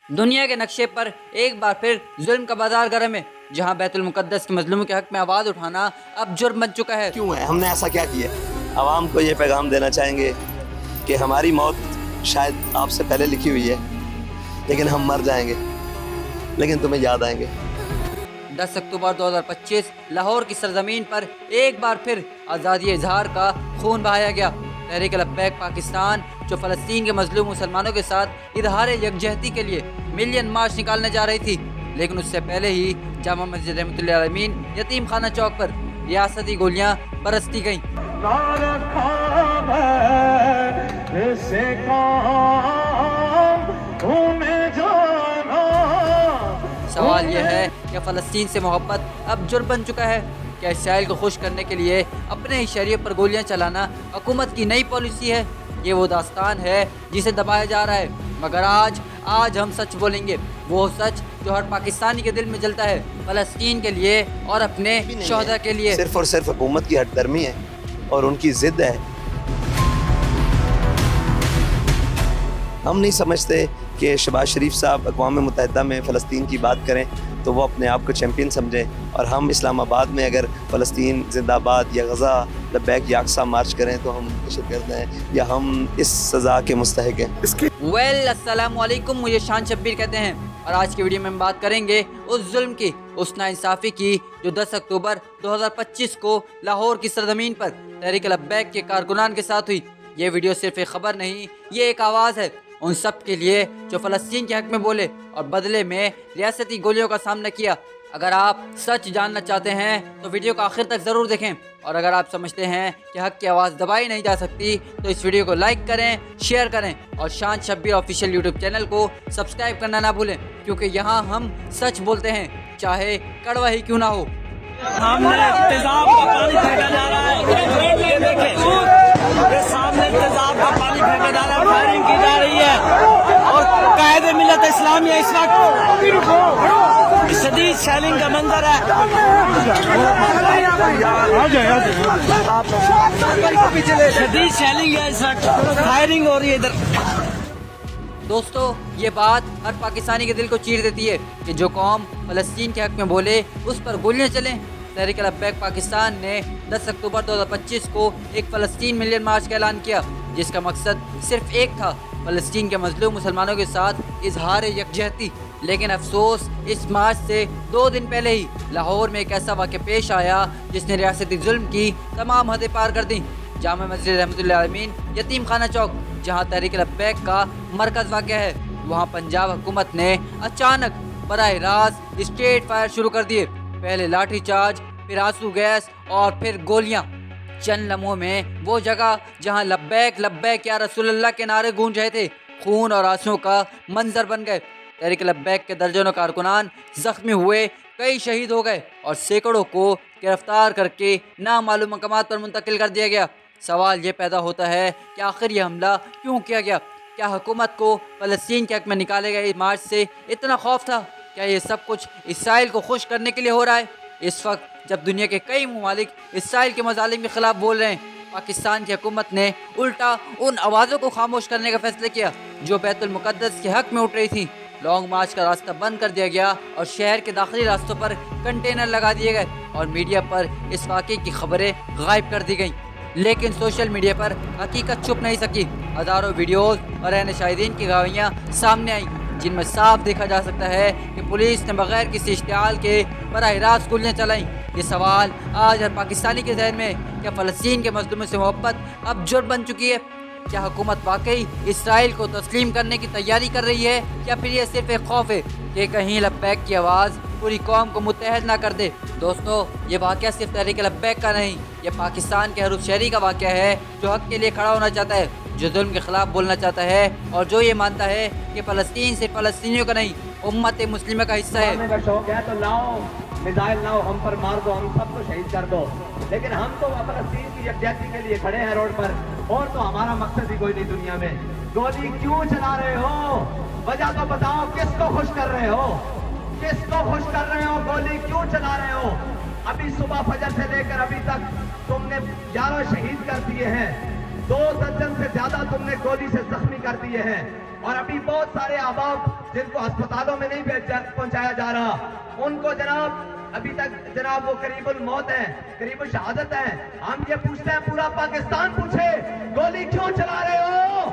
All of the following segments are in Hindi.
दुनिया के नक्शे पर एक बार फिर जुल्म का बाजार गर्म है, जहां बैतुल मुकद्दस के मजलूमों के हक में आवाज़ उठाना अब जुर्म बन चुका है। क्यों है? हमने ऐसा क्या किया? आवाम को ये पैगाम देना चाहेंगे कि हमारी मौत शायद आपसे पहले लिखी हुई है, लेकिन हम मर जाएंगे, लेकिन तुम्हें याद आएंगे। 10 अक्टूबर 2025 लाहौर की सरजमीन पर एक बार फिर आज़ादी इजहार का खून बहाया गया। तहरीक लब्बैक पाकिस्तान, जो फ़लस्तीन के मजलूम मुसलमानों के साथ इजहार यकजहती के लिए मिलियन मार्च निकालने जा रही थी, लेकिन उससे पहले ही जामा मस्जिद रहमतुल्लाह अलैमीन यतीम खाना चौक पर रियासती गोलियां बरसती गईं। सवाल यह है कि फ़लस्तीन से मोहब्बत अब जुर्म बन चुका है। क्या इसराइल को खुश करने के लिए अपने ही शरीयत पर गोलियां चलाना हुकूमत की नई पॉलिसी है? ये वो दास्तान है जिसे दबाया जा रहा है, मगर आज हम सच बोलेंगे, वो सच जो हर पाकिस्तानी के दिल में जलता है, फ़लस्तीन के लिए और अपने शोहदा के लिए। सिर्फ और सिर्फ हुकूमत की हठधर्मी है और उनकी जिद है। हम नहीं समझते कि शहबाज शरीफ साहब अक़वाम मुत्तहिदा में फ़लस्तीन की बात करें तो वो अपने आप को चैम्पियन समझें, और हम इस्लामाबाद में अगर फ़लस्तीन जिंदाबाद या गज़ा लब्बैक या अक़सा मार्च करें तो हम दहशत गर्द हैं या हम इस सज़ा के मुस्तहिक़ हैं। अस्सलाम वालेकुम, मुझे शान शब्बीर कहते हैं, और आज की वीडियो में हम बात करेंगे उस जुल्म की, उस नाइंसाफ़ी की जो 10 अक्टूबर 2025 को लाहौर की सरजमीन पर तहरीक लब्बैक के कारकुनान के साथ हुई। ये वीडियो सिर्फ एक ख़बर नहीं, ये एक आवाज़ है उन सब के लिए जो फ़लस्तीन के हक़ में बोले और बदले में रियासती गोलियों का सामना किया। अगर आप सच जानना चाहते हैं तो वीडियो को आखिर तक ज़रूर देखें, और अगर आप समझते हैं कि हक़ की आवाज़ दबाई नहीं जा सकती तो इस वीडियो को लाइक करें, शेयर करें, और शान शब्बीर ऑफिशियल यूट्यूब चैनल को सब्सक्राइब करना ना भूलें, क्योंकि यहाँ हम सच बोलते हैं, चाहे कड़वा ही क्यों ना हो। सामने तेजाब का पानी फेंका जा रहा है, ये देखें, ये सामने तेजाब का पानी फेंका जा रहा है, फायरिंग की जा रही है, और कायदे मिलत इस्लामिया इस वक्त शदीद शेलिंग का मंजर है। शदीद शेलिंग है इस वक्त, फायरिंग हो रही है इधर। दोस्तों, ये बात हर पाकिस्तानी के दिल को चीर देती है कि जो कौम फ़लस्तीन के हक़ में बोले उस पर गोलियां चलें। तहरीक लब्बैक पाकिस्तान ने 10 अक्टूबर 2025 को एक फ़लस्तीन मिलियन मार्च का ऐलान किया, जिसका मकसद सिर्फ एक था, फ़लस्तीन के मजलूम मुसलमानों के साथ इजहार यकजहती। लेकिन अफसोस, इस मार्च से 2 दिन पहले ही लाहौर में एक ऐसा वाक़या पेश आया जिसने रियासती जुल्म की तमाम हदें पार कर दी। जामा मस्जिद रहमतुल्लाह अलैमीन यतीम खाना चौक, जहाँ तहरीक लब्बैक का मरकज़ वाक़या है, वहाँ पंजाब हुकूमत ने अचानक बराह रास्त स्ट्रेट फायर शुरू कर दिए। पहले लाठी चार्ज, फिर आंसू गैस और फिर गोलियाँ। चंद लम्हों में वो जगह जहाँ लब्बैक लब्बैक या रसूलुल्लाह के नारे गूंज रहे थे, खून और आंसुओं का मंजर बन गए। तहरीक लब्बैक के दर्जनों कारकुनान जख्मी हुए, कई शहीद हो गए और सैकड़ों को गिरफ्तार करके नामालूम मकामात पर मुंतकिल कर दिया गया। सवाल ये पैदा होता है कि आखिर ये हमला क्यों किया गया? क्या हुकूमत को फ़लस्तीन के हक़ में निकाले गए मार्च से इतना खौफ था? क्या ये सब कुछ इसराइल को खुश करने के लिए हो रहा है? इस वक्त जब दुनिया के कई ममालिक इसराइल के मज़ालिम के ख़िलाफ़ बोल रहे हैं, पाकिस्तान की हुकूमत ने उल्टा उन आवाज़ों को खामोश करने का फैसला किया जो बैतुल मुकद्दस के हक़ में उठ रही थी। लॉन्ग मार्च का रास्ता बंद कर दिया गया और शहर के दाखिली रास्तों पर कंटेनर लगा दिए गए, और मीडिया पर इस वाक़े की खबरें गायब कर दी गईं। लेकिन सोशल मीडिया पर हकीकत छुप नहीं सकी। हज़ारों वीडियोस और रहने शाहिदीन की गवाहियाँ सामने आईं, जिनमें साफ देखा जा सकता है कि पुलिस ने बगैर किसी इश्तिहाल के बराह रास्त गोलियाँ चलाईं। ये सवाल आज हर पाकिस्तानी के जहन में, क्या फ़लस्तीन के मज़लूमों से मोहब्बत अब जुर्म बन चुकी है? क्या हुकूमत वाकई इसराइल को तस्लीम करने की तैयारी कर रही है, या फिर यह सिर्फ एक खौफ है कि कहीं लब्बैक की आवाज़ पूरी कौम को मुत्तहद ना कर दे? दोस्तों, ये वाक़या सिर्फ तहरीक लब्बैक का नहीं, ये पाकिस्तान के हर उस शहरी का वाक़या है जो हक़ के लिए खड़ा होना चाहता है, जो जुल्म के ख़िलाफ़ बोलना चाहता है, और जो ये मानता है कि फ़लस्तीन सिर्फ फ़लस्तीनियों का नहीं, उम्मत मुस्लिमा का हिस्सा है। का शौक है तो लाओ मिसाइल, लाओ हम पर मार दो, हम सबको शहीद कर दो, लेकिन हम तो फ़लस्तीन की यकजहती के लिए खड़े हैं रोड पर, और तो हमारा मकसद ही कोई नहीं दुनिया में। गोली क्यों चला रहे हो? वजह तो बताओ, किसको खुश कर रहे हो? किसको खुश कर रहे हो? गोली क्यों चला रहे हो? अभी सुबह फजर से लेकर अभी तक तुमने 11 शहीद कर दिए हैं, 2 दर्जन से ज्यादा तुमने गोली से जख्मी कर दिए हैं और अभी बहुत सारे अहबाब जिनको अस्पतालों में नहीं पहुंचाया जा रहा, उनको जनाब अभी तक जनाब वो करीबुल मौत है, करीबुल शहादत है। हम ये पूछते हैं, पूरा पाकिस्तान पूछे, गोली क्यों चला रहे हो?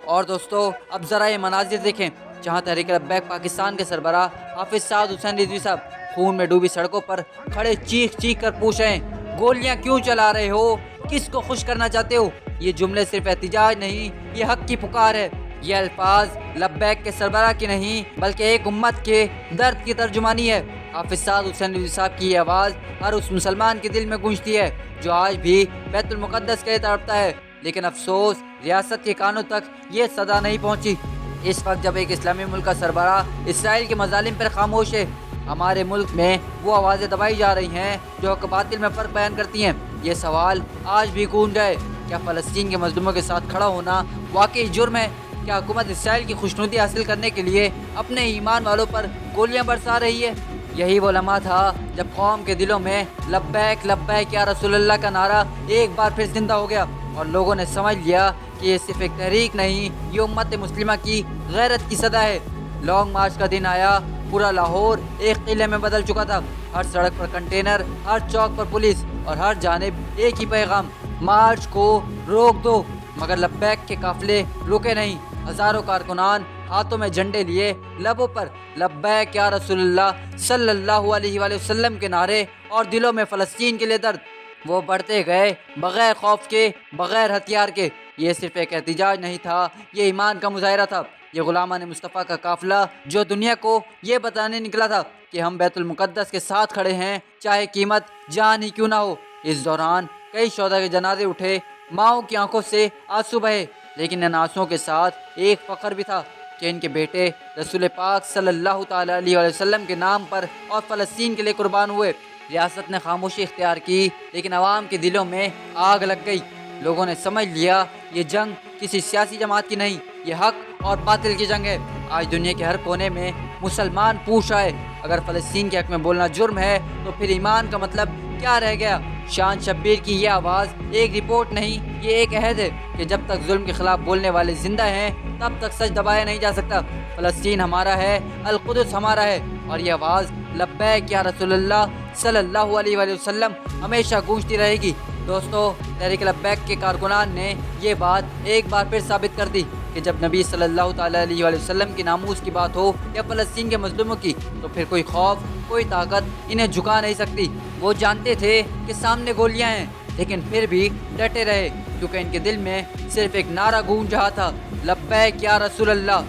और दोस्तों अब ज़रा ये मनाजिर देखें जहाँ तहरीक लब्बैक पाकिस्तान के सरबराह हाफिज साद हुसैन रिजवी साहब खून में डूबी सड़कों पर खड़े चीख चीख कर पूछ रहे हैं, गोलियाँ क्यों चला रहे हो, किसको खुश करना चाहते हो? ये जुमले सिर्फ एहतिजाज नहीं, ये हक की पुकार है। ये अल्फाज लब्बैक के सरबराह की नहीं बल्कि एक उम्मत के दर्द की तर्जुमानी है। हाफिज साद हुसैन रिजवी साहब की ये आवाज़ हर उस मुसलमान के दिल में गूंजती है जो आज भी बैतुल मुक़द्दस के लिए तड़पता है, लेकिन अफसोस रियासत के कानों तक ये सदा नहीं पहुँची। इस वक्त जब एक इस्लामी मुल्क का सरबराह इसराइल के मजालिम पर खामोश है, हमारे मुल्क में वो आवाज़ें दबाई जा रही हैं जो हक बातिल में फ़र्क बयान करती हैं। ये सवाल आज भी गूंज रहा है, क्या फ़लस्तीन के मजलूमों के साथ खड़ा होना वाकई जुर्म है? क्या हुकूमत इसराइल की खुशनुदी हासिल करने के लिए अपने ईमान वालों पर गोलियां बरसा रही है? यही वो लम्हा था जब कौम के दिलों में लब्बैक लब्बैक या रसूलुल्लाह का नारा एक बार फिर जिंदा हो गया और लोगों ने समझ लिया कि ये सिर्फ एक तहरीक नहीं, ये उम्मत मुस्लिमा की गैरत की सदा है। लॉन्ग मार्च का दिन आया, पूरा लाहौर एक किले में बदल चुका था। हर सड़क पर कंटेनर, हर चौक पर पुलिस और हर जानिब एक ही पैगाम, मार्च को रोक दो। मगर लब्बैक के काफिले रुके नहीं। हजारों कारकुनान हाथों में झंडे लिए, लबों पर लब्बैक या रसूलुल्लाह सल्लल्लाहु अलैहि वसल्लम के नारे और दिलों में फ़लस्तीन के लिए दर्द, वो बढ़ते गए बग़ैर खौफ के, बग़ैर हथियार के। ये सिर्फ एक एहतिजाज नहीं था, ये ईमान का मुजाहिरा था। ये गुलामान मुस्तफ़ा का काफ़िला जो दुनिया को ये बताने निकला था कि हम बैतुल मुक़द्दस के साथ खड़े हैं, चाहे कीमत जान ही क्यों ना हो। इस दौरान कई शोहदा के जनाजे उठे, माओं की आंखों से आंसू बहे, लेकिन इन आंसुओं के साथ एक फ़ख्र भी था कि इनके बेटे रसूल पाक सल्लल्लाहु ताला अलैहि वसल्लम के नाम पर और फ़लस्तीन के लिए कुर्बान हुए। रियासत ने खामोशी इख्तियार की, लेकिन आवाम के दिलों में आग लग गई। लोगों ने समझ लिया ये जंग किसी सियासी जमात की नहीं, ये हक और बातिल की जंग है। आज दुनिया के हर कोने में मुसलमान पूछ रहा है, अगर फ़लस्तीन के हक में बोलना जुर्म है तो फिर ईमान का मतलब क्या रह गया? शान शब्बीर की ये आवाज़ एक रिपोर्ट नहीं, ये एक अहद है कि जब तक जुल्म के खिलाफ बोलने वाले जिंदा हैं तब तक सच दबाया नहीं जा सकता। फ़लस्तीन हमारा है, अल-कुद्स हमारा है और ये आवाज़ लब्बैक या रसूलुल्लाह सल्लल्लाहु अलैहि वसल्लम हमेशा गूंजती रहेगी। दोस्तों, तहरीक लब्बैक के कारकुनान ने ये बात एक बार फिर साबित कर दी कि जब नबी सल्लल्लाहु ताला अलैहि वसल्लम की नामूस की बात हो या फ़लस्तीन के मज़लूमों की, तो फिर कोई खौफ, कोई ताकत इन्हें झुका नहीं सकती। वो जानते थे कि सामने गोलियां हैं, लेकिन फिर भी डटे रहे क्योंकि इनके दिल में सिर्फ एक नारा गूंज रहा था, लब्बैक या रसूलल्लाह।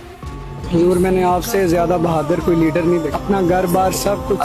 हुजूर, मैंने आपसे ज़्यादा बहादुर कोई लीडर नहीं देखा। अपना घर बार सब कुछ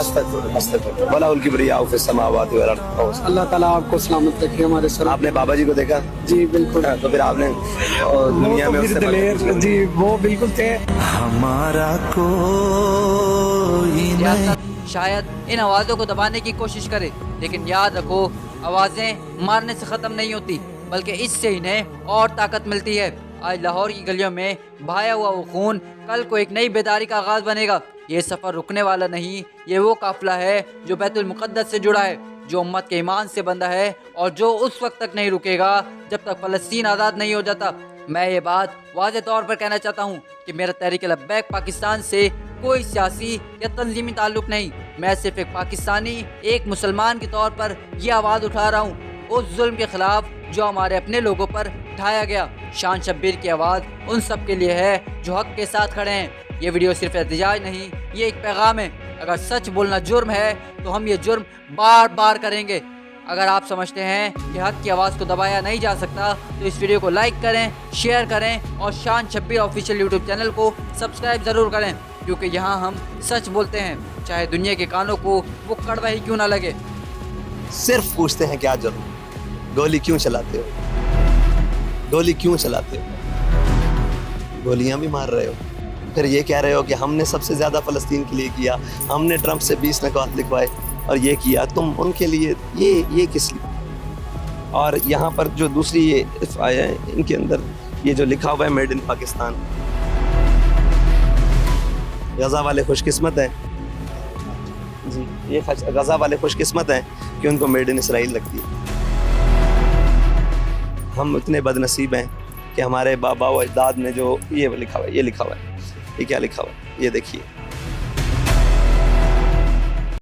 अल्लाह ताला आपको सलामत रखे। हमारे सर आपने बाबा जी को देखा? जी बिल्कुल। तो फिर आपने दुनिया में उससे दिलेर जी वो बिल्कुल थे। हमारा कोई रियासत शायद इन आवाज़ों को दबाने की कोशिश करे, लेकिन याद रखो आवाज़ें मारने से ख़त्म नहीं होती बल्कि इससे इन्हें और ताकत मिलती है। आज लाहौर की गलियों में बहाया हुआ वो खून कल को एक नई बेदारी का आगाज़ बनेगा। ये सफ़र रुकने वाला नहीं, ये वो काफ़िला है जो बैतुल मुक़द्दस से जुड़ा है, जो उम्मत के ईमान से बंधा है और जो उस वक्त तक नहीं रुकेगा जब तक फ़लस्तीन आज़ाद नहीं हो जाता। मैं ये बात वाज़े तौर पर कहना चाहता हूँ कि मेरा तहरीक लब्बैक पाकिस्तान से कोई सियासी या तंजीमी ताल्लुक़ नहीं। मैं सिर्फ एक पाकिस्तानी, एक मुसलमान के तौर पर यह आवाज़ उठा रहा हूँ उस जुल्म के ख़िलाफ़ जो हमारे अपने लोगों पर उठाया गया। शान शब्बीर की आवाज़ उन सब के लिए है जो हक़ के साथ खड़े हैं। ये वीडियो सिर्फ एहतिजाज नहीं, ये एक पैगाम है। अगर सच बोलना जुर्म है तो हम ये जुर्म बार बार करेंगे। अगर आप समझते हैं कि हक़ की आवाज़ को दबाया नहीं जा सकता तो इस वीडियो को लाइक करें, शेयर करें और शान शब्बीर ऑफिशियल यूट्यूब चैनल को सब्सक्राइब ज़रूर करें, क्योंकि यहाँ हम सच बोलते हैं, चाहे दुनिया के कानों को वो कड़वा ही क्यों ना लगे। सिर्फ पूछते हैं क्या जरूर, गोली क्यों चलाते हो, गोली क्यों चलाते हो, गोलियां भी मार रहे हो, फिर ये कह रहे हो कि हमने सबसे ज़्यादा फ़लस्तीन के लिए किया, हमने ट्रंप से 20 नकात लिखवाए और ये किया, तुम उनके लिए ये किस लिए? और यहाँ पर जो दूसरी ये आया है इनके अंदर ये जो लिखा हुआ है मेड इन पाकिस्तान, गज़ा वाले खुशकिस्मत हैं जी, ये गज़ा वाले खुशकिस्मत हैं कि उनको मेड इन इसराइल लगती है। हम इतने बदनसीब हैं कि हमारे बाबा व अजदाद ने जो ये लिखा हुआ है, ये लिखा हुआ है, ये क्या लिखा हुआ है, ये देखिए,